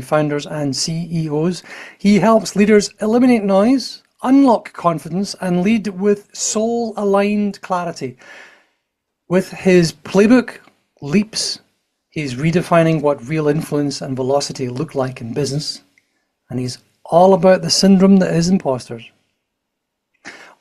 founders and CEOs. He helps leaders eliminate noise, unlock confidence, and lead with soul-aligned clarity. With his playbook, Leaps, he's redefining what real influence and velocity look like in business, and he's all about the syndrome that is imposters.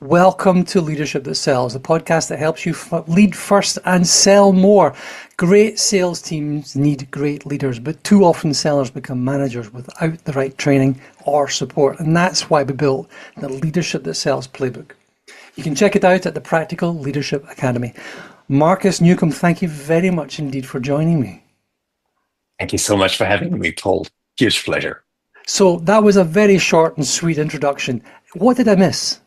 Welcome to Leadership That Sells, the podcast that helps you lead first and sell more. Great sales teams need great leaders, but too often sellers become managers without the right training or support. And that's why we built the Leadership That Sells playbook. You can check it out at the Practical Leadership Academy. Markus Neukom, thank you very much indeed for joining me. Thank you so much for having me, Paul. Huge pleasure. So that was a very short and sweet introduction. What did I miss?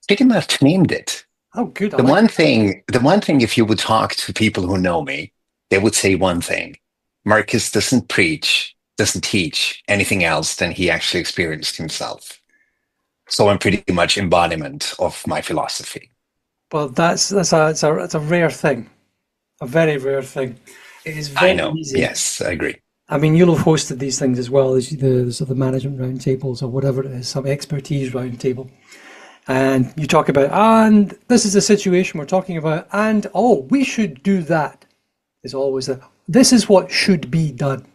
Pretty much named it. Oh, good. The one thing, if you would talk to people who know me, they would say one thing. Markus doesn't teach anything else than he actually experienced himself. So I'm pretty much embodiment of my philosophy. Well, that's a rare thing, a very rare thing. It is very easy. Yes, I agree. I mean, you'll have hosted these things as well, as the sort of management roundtables or whatever it is, some expertise roundtable. And you talk about, and this is the situation we're talking about, and we should do that. It's always this is what should be done.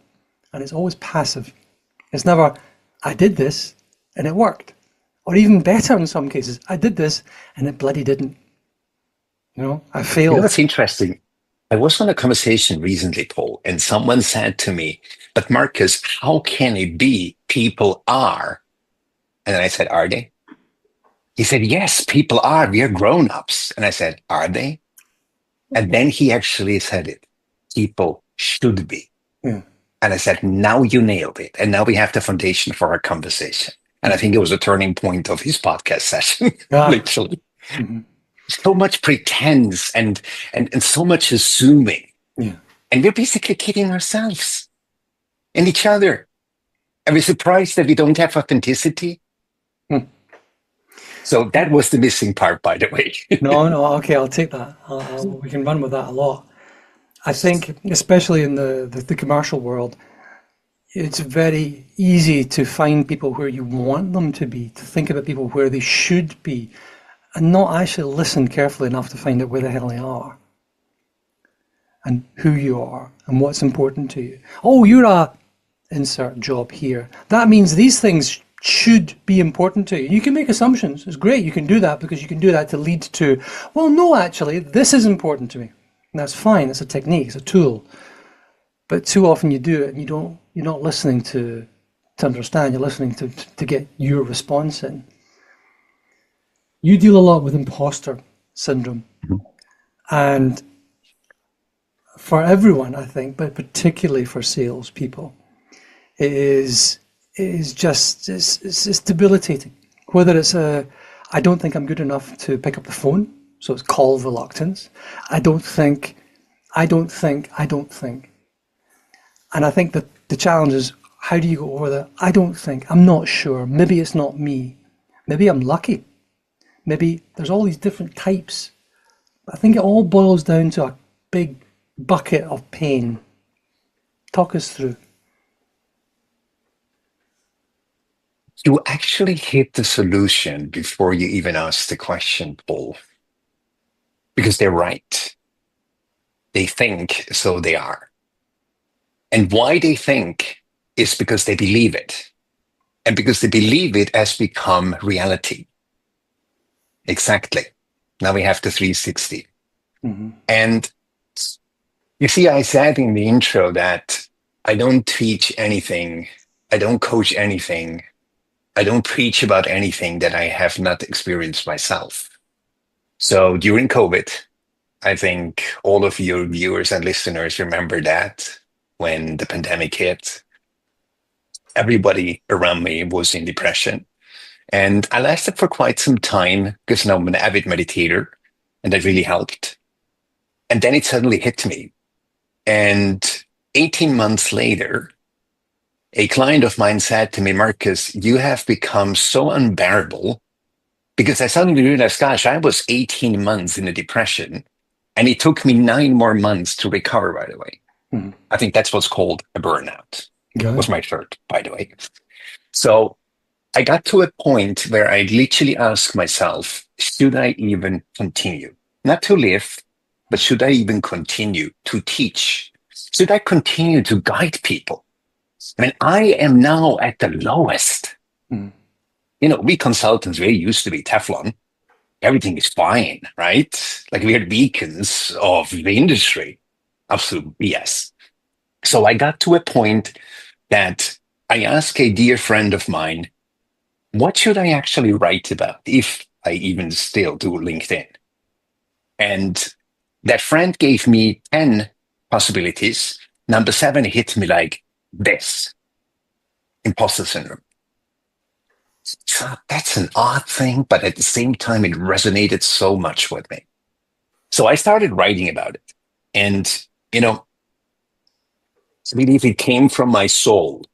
And it's always passive. It's never, I did this and it worked. Or even better in some cases, I did this and it bloody didn't. I failed. That's interesting. I was on a conversation recently, Paul, and someone said to me, but Markus, how can it be people are? And I said, are they? He said, yes, people are. We are grown-ups. And I said, are they? And then he actually said it. People should be. Yeah. And I said, now you nailed it. And now we have the foundation for our conversation. And I think it was a turning point of his podcast session, literally. Mm-hmm. So much pretense and so much assuming. Yeah. And we're basically kidding ourselves and each other. Are we surprised that we don't have authenticity? So that was the missing part, by the way. No, okay, I'll take that. We can run with that a lot. I think, especially in the commercial world, it's very easy to find people where you want them to be, to think about people where they should be, and not actually listen carefully enough to find out where the hell they are, and who you are, and what's important to you. Oh, you're a insert job here. That means these things should be important to you. You can make assumptions. It's great. You can do that because you can do that to lead to, well, no, actually, this is important to me. And that's fine. It's a technique. It's a tool. But too often you do it and you're not listening to understand. You're listening to get your response in. You deal a lot with imposter syndrome. Mm-hmm. And for everyone, I think, but particularly for salespeople, it's debilitating. Whether it's I don't think I'm good enough to pick up the phone, so it's call reluctance. I don't think. And I think that the challenge is, how do you go over that? I don't think, I'm not sure, maybe it's not me. Maybe I'm lucky. Maybe there's all these different types. I think it all boils down to a big bucket of pain. Talk us through. You actually hit the solution before you even ask the question, Paul. Because they're right. They think, so they are. And why they think is because they believe it. And because they believe it has become reality. Exactly. Now we have the 360. Mm-hmm. And you see, I said in the intro that I don't teach anything. I don't coach anything. I don't preach about anything that I have not experienced myself. So during COVID, I think all of your viewers and listeners remember that when the pandemic hit, everybody around me was in depression. And I lasted for quite some time because now I'm an avid meditator and that really helped. And then it suddenly hit me. And 18 months later, a client of mine said to me, Markus, you have become so unbearable, because I suddenly realized, gosh, I was 18 months in a depression and it took me 9 more months to recover, by the way. I think that's what's called a burnout. Got Was it. my third, by the way. So I got to a point where I literally asked myself, should I even continue? Not to live, but should I even continue to teach? Should I continue to guide people? I mean, I am now at the lowest. We consultants, we used to be Teflon. Everything is fine, right? Like we are beacons of the industry. Absolute BS. So I got to a point that I asked a dear friend of mine, what should I actually write about if I even still do LinkedIn? And that friend gave me 10 possibilities. Number 7 hit me like this: imposter syndrome. So that's an odd thing, but at the same time, it resonated so much with me. So I started writing about it. And, I believe it came from my soul.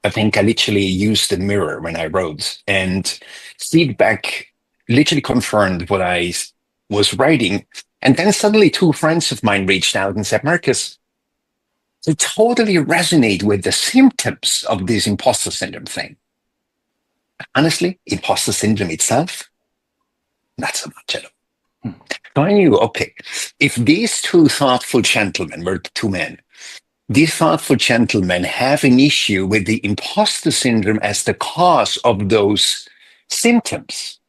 I think I literally used the mirror when I wrote, and feedback literally confirmed what I was writing. And then suddenly 2 friends of mine reached out and said, Markus, I totally resonate with the symptoms of this imposter syndrome thing. Honestly, imposter syndrome itself, not so much at all. So I knew, okay, if these 2 thoughtful gentlemen were 2 men, these thoughtful gentlemen have an issue with the imposter syndrome as the cause of those symptoms,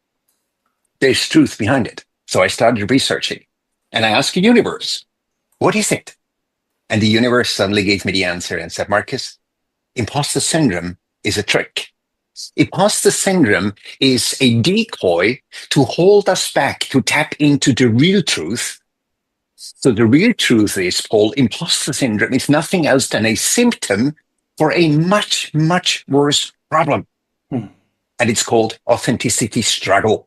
there's truth behind it. So I started researching and I asked the universe, what is it? And the universe suddenly gave me the answer and said, Markus, imposter syndrome is a trick. Imposter syndrome is a decoy to hold us back, to tap into the real truth. So the real truth is, Paul, imposter syndrome is nothing else than a symptom for a much, much worse problem. And it's called authenticity struggle.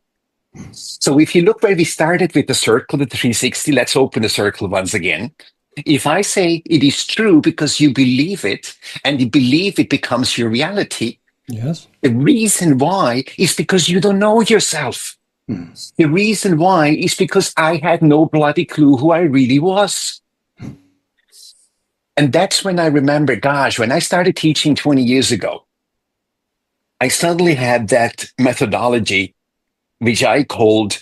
So if you look where we started with the circle, the 360, let's open the circle once again. If I say it is true because you believe it, and you believe it becomes your reality, Yes. the reason why is because you don't know yourself. The reason why is because I had no bloody clue who I really was. And that's when I remember, gosh, when I started teaching 20 years ago, I suddenly had that methodology, which I called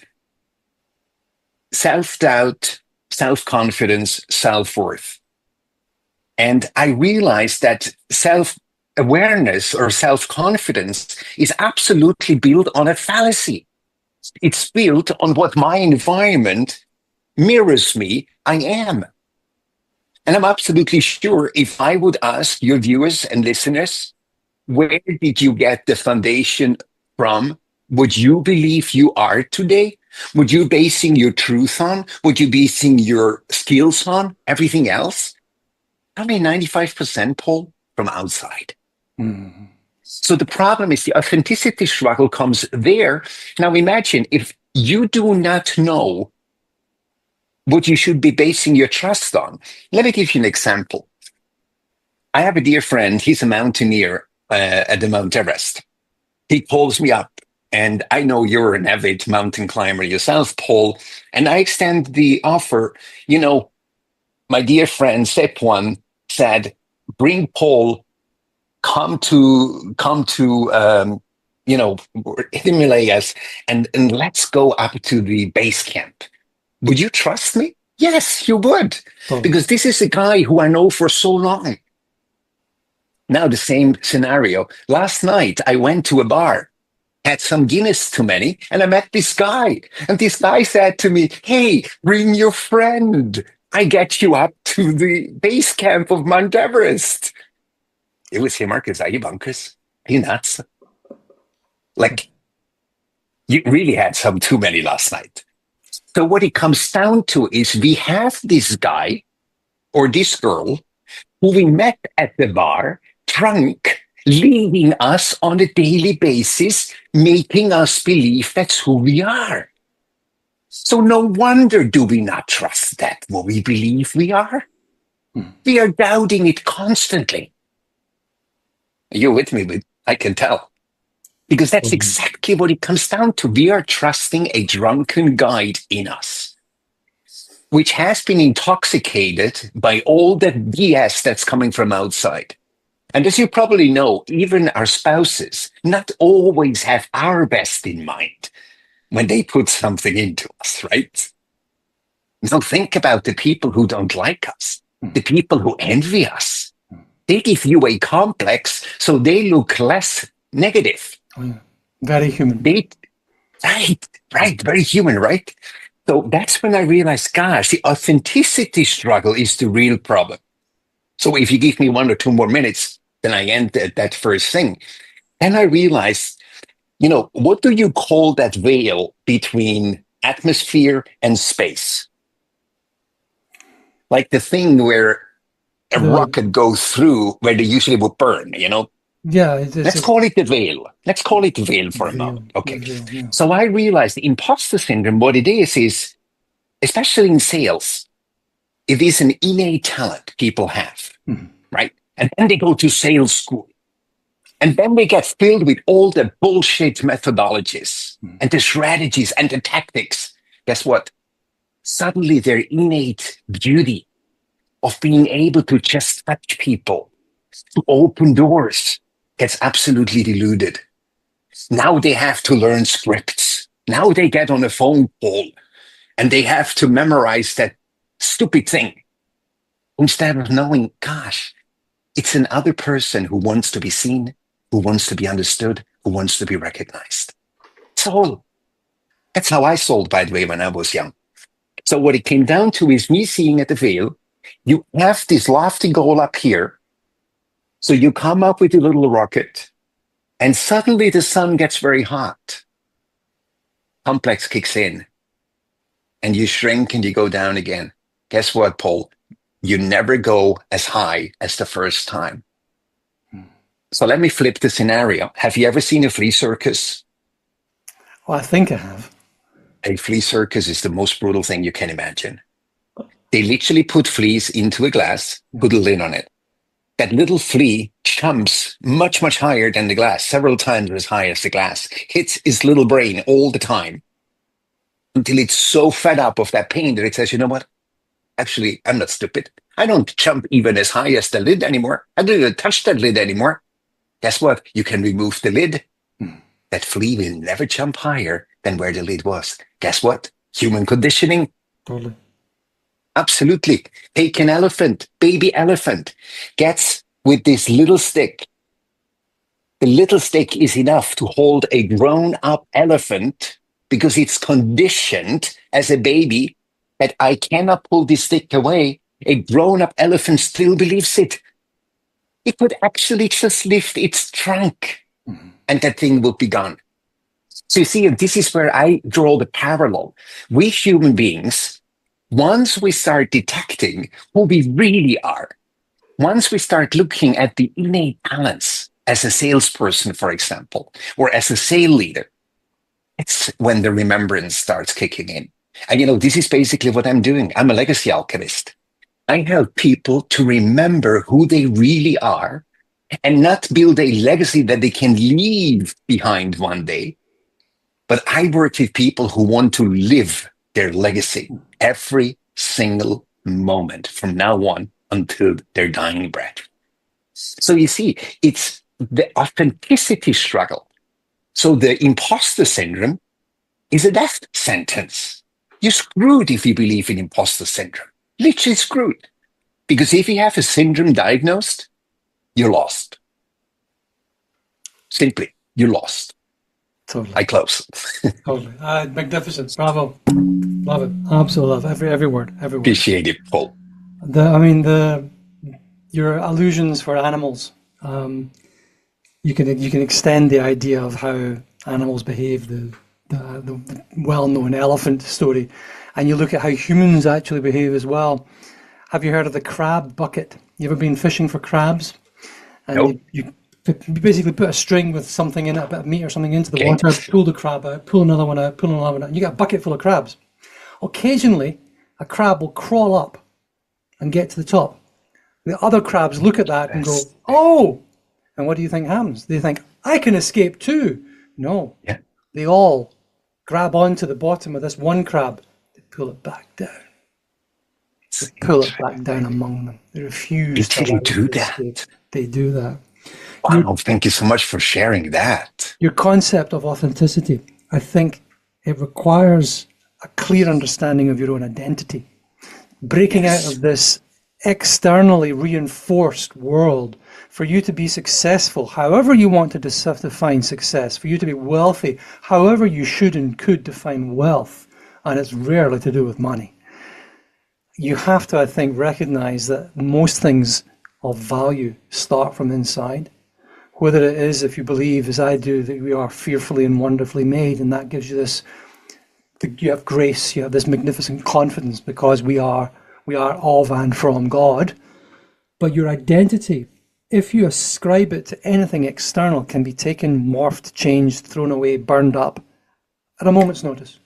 self-doubt, self-confidence, self-worth. And I realized that self-awareness or self-confidence is absolutely built on a fallacy. It's built on what my environment mirrors me, I am. And I'm absolutely sure if I would ask your viewers and listeners, where did you get the foundation from? Would you believe you are today? Would you basing your truth on? Would you basing your skills on? Everything else? I mean, 95%, Paul, from outside. So the problem is the authenticity struggle comes there. Now imagine if you do not know what you should be basing your trust on. Let me give you an example. I have a dear friend. He's a mountaineer at the Mount Everest. He calls me up, and I know you're an avid mountain climber yourself, Paul, and I extend the offer. My dear friend Sepuan said, bring Paul, come to Himalayas, and let's go up to the base camp. Would you trust me? Yes, you would. Because this is a guy who I know for so long. Now the same scenario. Last night I went to a bar, had some Guinness too many, and I met this guy. And this guy said to me, hey, bring your friend. I get you up to the base camp of Mount Everest. It was him, Markus. Are you bonkers? Are you nuts? Like, you really had some too many last night. So what it comes down to is we have this guy or this girl who we met at the bar, drunk, leading us on a daily basis, making us believe that's who we are. So no wonder do we not trust that what we believe we are. We are doubting it constantly. You're with me, but I can tell. Because that's exactly what it comes down to. We are trusting a drunken guide in us. which has been intoxicated by all the BS that's coming from outside. And as you probably know, even our spouses not always have our best in mind when they put something into us, right? Now think about the people who don't like us, the people who envy us. They give you a complex so they look less negative. Very human. Right, very human, right? So that's when I realized, gosh, the authenticity struggle is the real problem. So if you give me 1 or 2 more minutes, then I end that first thing. And I realized, what do you call that veil between atmosphere and space? Like the thing where a rocket goes through where they usually would burn, Yeah. Let's call it the veil. Let's call it the veil for a moment. Okay. Veil, yeah. So I realized the imposter syndrome, what it is, especially in sales, it is an innate talent people have, right? And then they go to sales school. And then they get filled with all the bullshit methodologies and the strategies and the tactics. Guess what? Suddenly their innate beauty of being able to just touch people, to open doors, gets absolutely diluted. Now they have to learn scripts. Now they get on a phone call and they have to memorize that stupid thing instead of knowing, gosh, it's another person who wants to be seen, who wants to be understood, who wants to be recognized. So that's how I sold, by the way, when I was young. So what it came down to is me seeing at the veil, you have this lofty goal up here. So you come up with a little rocket and suddenly the sun gets very hot. Complex kicks in and you shrink and you go down again. Guess what, Paul? You never go as high as the first time. So let me flip the scenario. Have you ever seen a flea circus? Well, I think I have. A flea circus is the most brutal thing you can imagine. They literally put fleas into a glass, put a lid on it. That little flea jumps much, much higher than the glass, several times as high as the glass, hits its little brain all the time until it's so fed up of that pain that it says, you know what? Actually, I'm not stupid. I don't jump even as high as the lid anymore. I don't even touch that lid anymore. Guess what? You can remove the lid. That flea will never jump higher than where the lid was. Guess what? Human conditioning. Totally. Absolutely. Take an elephant, baby elephant, gets with this little stick. The little stick is enough to hold a grown-up elephant because it's conditioned as a baby that I cannot pull this stick away. A grown-up elephant still believes it. It could actually just lift its trunk and that thing will be gone. So you see, this is where I draw the parallel. We human beings, once we start detecting who we really are, once we start looking at the innate talents as a salesperson, for example, or as a sale leader, it's when the remembrance starts kicking in. And this is basically what I'm doing. I'm a legacy alchemist. I help people to remember who they really are and not build a legacy that they can leave behind one day. But I work with people who want to live their legacy every single moment from now on until their dying breath. So you see, it's the authenticity struggle. So the imposter syndrome is a death sentence. You're screwed if you believe in imposter syndrome. Literally screwed. Because if you have a syndrome diagnosed, you're lost. Simply, you're lost. Totally. I close. Totally. Magnificent. Bravo. Love it. Absolutely love every word. Every word. Appreciate it, Paul. Your allusions for animals. You can extend the idea of how animals behave. The well-known elephant story, and you look at how humans actually behave as well. Have you heard of the crab bucket? You ever been fishing for crabs? And nope. You basically put a string with something in it, a bit of meat or something into the water, pull the crab out, pull another one out, pull another one out, and you get a bucket full of crabs. Occasionally, a crab will crawl up and get to the top. The other crabs look at that and go, oh! And what do you think happens? They think, I can escape too. No. Yeah. They all grab onto the bottom of this one crab, they pull it back down. to pull it back down among them. They refuse to Literally allow it do to escape. that. They do that. Wow, thank you so much for sharing that. Your concept of authenticity, I think it requires a clear understanding of your own identity. Breaking out of this externally reinforced world for you to be successful, however you want to define success, for you to be wealthy, however you should and could define wealth, and it's rarely to do with money. You have to, I think, recognize that most things of value start from inside. Whether it is, if you believe, as I do, that we are fearfully and wonderfully made, and that gives you this, you have grace, you have this magnificent confidence because we are of and from God. But your identity, if you ascribe it to anything external, can be taken, morphed, changed, thrown away, burned up at a moment's notice.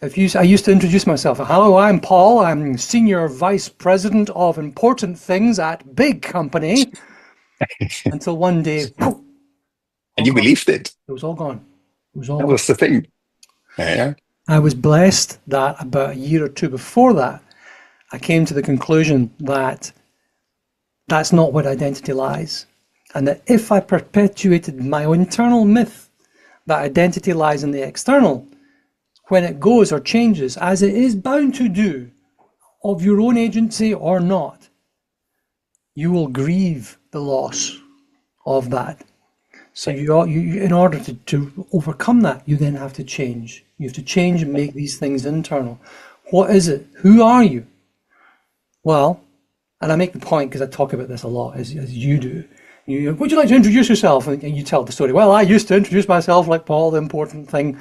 I used to introduce myself. Hello, I'm Paul. I'm Senior Vice President of Important Things at Big Company. Until one day, poof, And you gone. believed it. It was all gone. It was all That gone. was the thing. Yeah. I was blessed that about a year or two before that, I came to the conclusion that that's not where identity lies. And that if I perpetuated my internal myth that identity lies in the external, when it goes or changes, as it is bound to do, of your own agency or not, you will grieve the loss of that. So you in order to overcome that, you then have to change. You have to change and make these things internal. What is it? Who are you? Well, and I make the point because I talk about this a lot, as you do. Would you like to introduce yourself? And you tell the story. Well, I used to introduce myself like Paul, the important thing.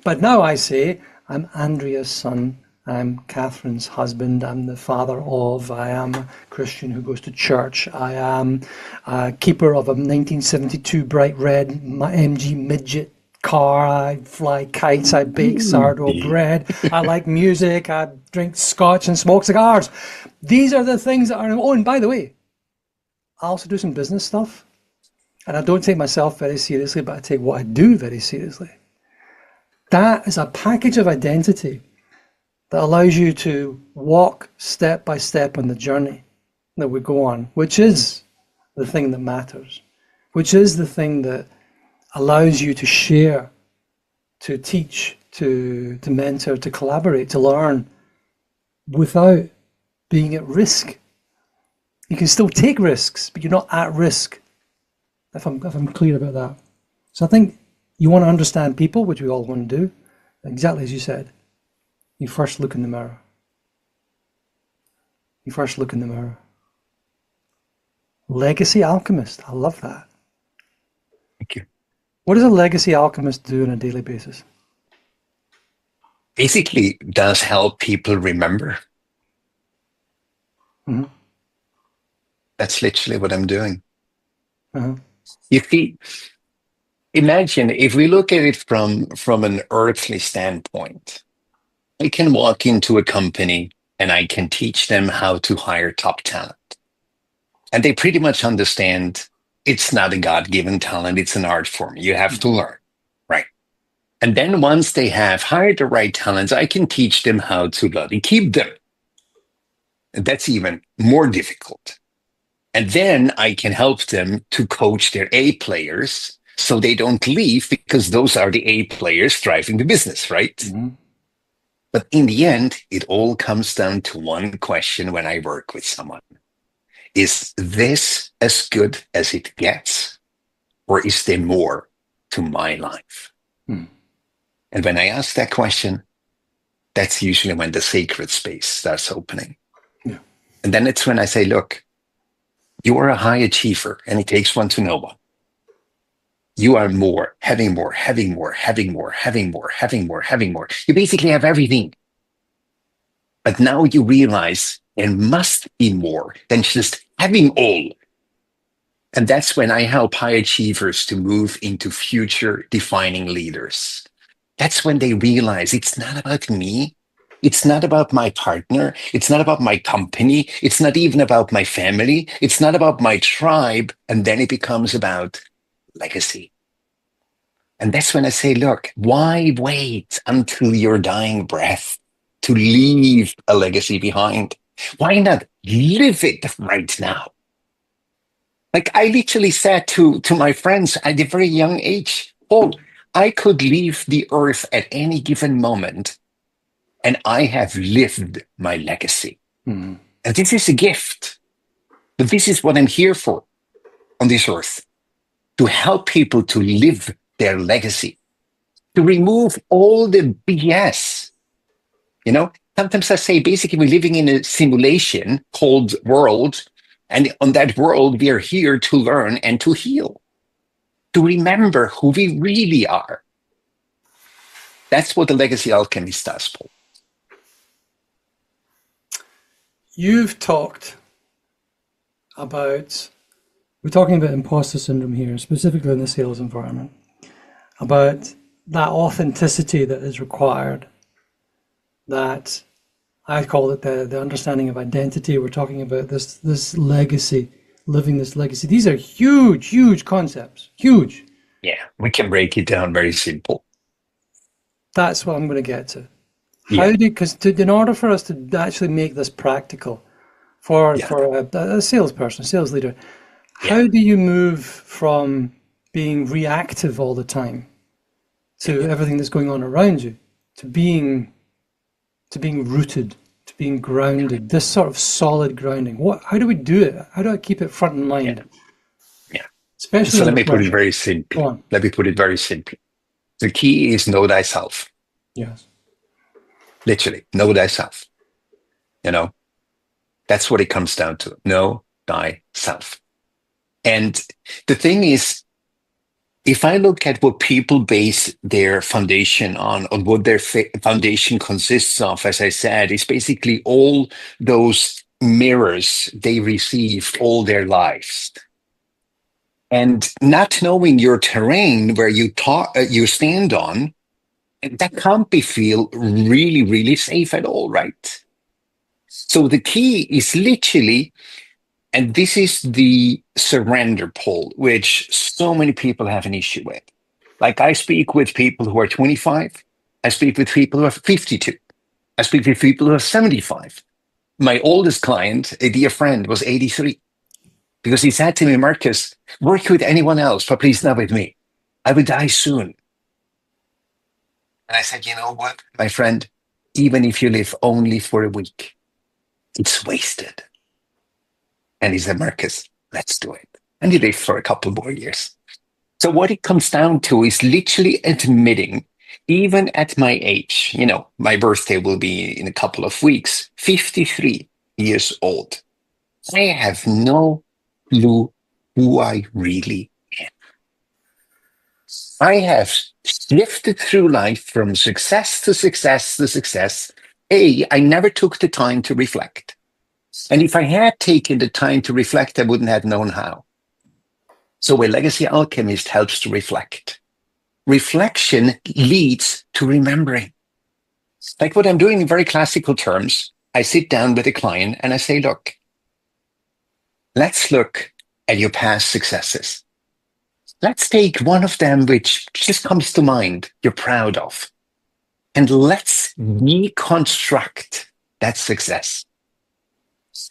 But now I say, I'm Andrea's son. I'm Catherine's husband. I'm the father of. I am a Christian who goes to church. I am a keeper of a 1972 bright red MG midget car. I fly kites. I bake sourdough bread. I like music. I drink scotch and smoke cigars. These are the things that are. Oh, and by the way, I also do some business stuff. And I don't take myself very seriously, but I take what I do very seriously. That is a package of identity that allows you to walk step by step on the journey that we go on, which is the thing that matters, which is the thing that allows you to share, to teach, to mentor, to collaborate, to learn without being at risk. You can still take risks, but you're not at risk, if I'm clear about that. So I think you want to understand people, which we all want to do, exactly as you said. You first look in the mirror. You first look in the mirror. Legacy alchemist. I love that. Thank you. What does a legacy alchemist do on a daily basis? Basically, does help people remember. Mm-hmm. That's literally what I'm doing. Uh-huh. You see, imagine if we look at it from an earthly standpoint. I can walk into a company and I can teach them how to hire top talent. And they pretty much understand it's not a God-given talent, it's an art form. You have to learn, right? And then once they have hired the right talents, I can teach them how to bloody keep them. And that's even more difficult. And then I can help them to coach their A players so they don't leave because those are the A players driving the business, right? Mm-hmm. But in the end, it all comes down to one question when I work with someone. Is this as good as it gets? Or is there more to my life? Mm. And when I ask that question, that's usually when the sacred space starts opening. Yeah. And then it's when I say, look, you are a high achiever, and it takes one to know one. You are more, having more, having more, having more, having more, having more, having more. You basically have everything. But now you realize there must be more than just having all. And that's when I help high achievers to move into future defining leaders. That's when they realize it's not about me. It's not about my partner. It's not about my company. It's not even about my family. It's not about my tribe. And then it becomes about legacy. And that's when I say, look, why wait until your dying breath to leave a legacy behind? Why not live it right now? Like I literally said to my friends at a very young age, Paul, I could leave the earth at any given moment and I have lived my legacy. Mm-hmm. And this is a gift. But this is what I'm here for on this earth, to help people to live their legacy, to remove all the BS. You know, sometimes I say basically we're living in a simulation called world. And on that world, we are here to learn and to heal, to remember who we really are. That's what the legacy alchemist does, Paul. You've talked about, we're talking about imposter syndrome here, specifically in the sales environment, about that authenticity that is required, that I call it the understanding of identity. We're talking about this legacy, living this legacy. These are huge, huge concepts, huge. Yeah, we can break it down very simple. That's what I'm going to get to. Because in order for us to actually make this practical for a salesperson, a sales leader, how do you move from being reactive all the time to everything that's going on around you, to being rooted, to being grounded, this sort of solid grounding? How do we do it? How do I keep it front in mind? Yeah. Especially so let me put it very simply. Let me put it very simply. The key is know thyself. Yes. Literally, know thyself. You know, that's what it comes down to. Know thyself. And the thing is, if I look at what people base their foundation on what their foundation consists of, as I said, it's basically all those mirrors they received all their lives. And not knowing your terrain where you stand on, that can't be feel really, really safe at all, right? So the key is literally, and this is the surrender pole, which so many people have an issue with. Like I speak with people who are 25. I speak with people who are 52. I speak with people who are 75. My oldest client, a dear friend, was 83. Because he said to me, Markus, work with anyone else, but please not with me. I will die soon. And I said, you know what, my friend, even if you live only for a week, it's wasted. And he said, Markus, let's do it. And he lived for a couple more years. So what it comes down to is literally admitting, even at my age, you know, my birthday will be in a couple of weeks, 53 years old. I have no clue who I really am. I have shifted through life from success to success to success. I never took the time to reflect. And if I had taken the time to reflect, I wouldn't have known how. So a legacy alchemist helps to reflect. Reflection leads to remembering. Like what I'm doing in very classical terms, I sit down with a client and I say, look, let's look at your past successes. Let's take one of them which just comes to mind, you're proud of, and let's deconstruct that success.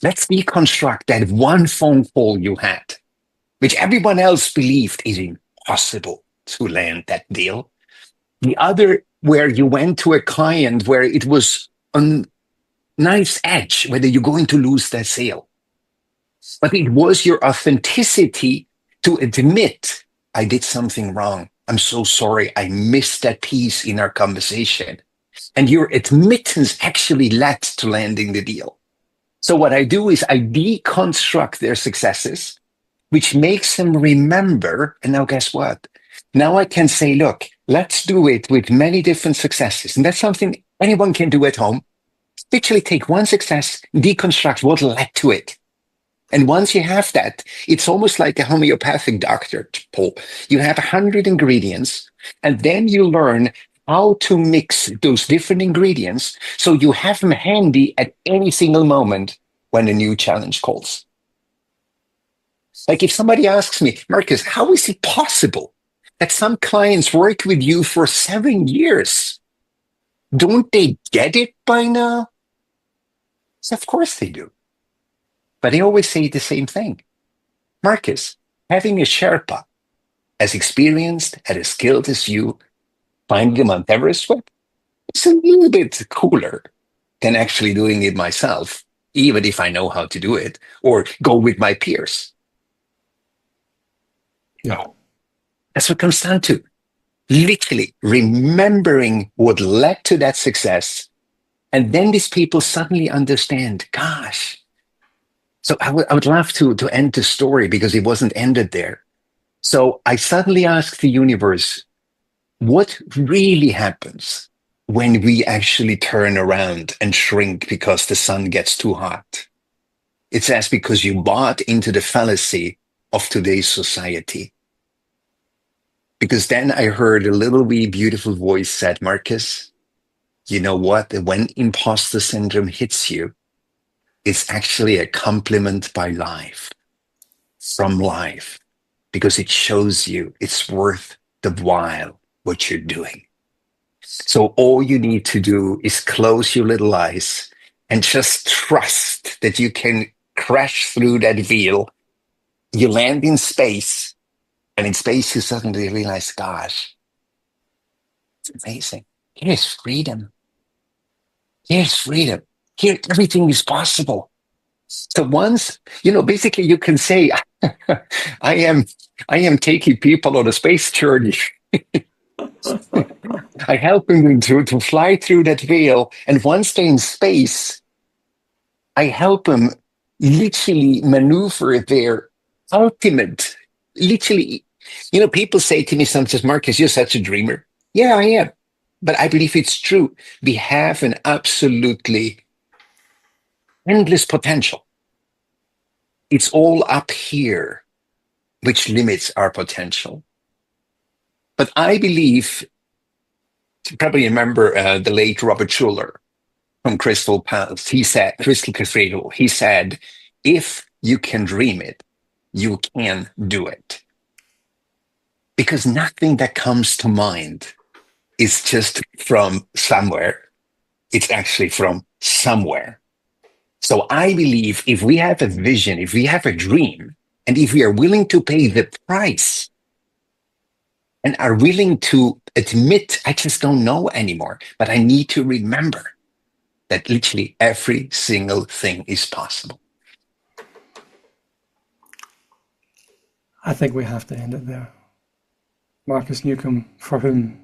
Let's deconstruct that one phone call you had, which everyone else believed is impossible to land that deal. The other where you went to a client where it was on knife's edge, whether you're going to lose that sale. But it was your authenticity to admit, I did something wrong. I'm so sorry. I missed that piece in our conversation. And your admittance actually led to landing the deal. So what I do is I deconstruct their successes, which makes them remember. And now guess what? Now I can say, look, let's do it with many different successes. And that's something anyone can do at home. Literally take one success, deconstruct what led to it. And once you have that, it's almost like a homeopathic doctor, Paul. You have 100 ingredients, and then you learn how to mix those different ingredients so you have them handy at any single moment when a new challenge calls. Like if somebody asks me, Markus, how is it possible that some clients work with you for 7 years? Don't they get it by now? So of course they do. But they always say the same thing. Marcus, having a Sherpa as experienced and as skilled as you climbing the Mount Everest with, it's a little bit cooler than actually doing it myself, even if I know how to do it, or go with my peers. Yeah. That's what it comes down to. Literally remembering what led to that success. And then these people suddenly understand, gosh. So I would love to end the story because it wasn't ended there. So I suddenly asked the universe, what really happens when we actually turn around and shrink because the sun gets too hot? It says because you bought into the fallacy of today's society. Because then I heard a little wee beautiful voice said, Marcus, you know what? When imposter syndrome hits you, it's actually a compliment by life, from life, because it shows you it's worth the while what you're doing. So all you need to do is close your little eyes and just trust that you can crash through that veil. You land in space, and in space you suddenly realize, gosh, it's amazing. Here's freedom. Here's freedom. Here, everything is possible. So once, basically you can say, I am taking people on a space journey. I help them to fly through that veil. And once they're in space, I help them literally maneuver their ultimate, literally, people say to me sometimes, Marcus, you're such a dreamer. Yeah, I am. But I believe it's true. We have an absolutely endless potential. It's all up here, which limits our potential. But I believe, you probably remember the late Robert Schuller from Crystal Palace. Crystal Cathedral, he said, if you can dream it, you can do it. Because nothing that comes to mind is just from somewhere. It's actually from somewhere. So I believe if we have a vision, if we have a dream, and if we are willing to pay the price and are willing to admit, I just don't know anymore, but I need to remember that literally every single thing is possible. I think we have to end it there. Markus Neukom, for whom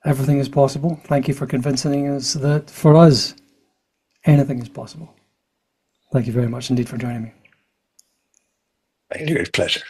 everything is possible, thank you for convincing us that for us, anything is possible. Thank you very much indeed for joining me. My great pleasure.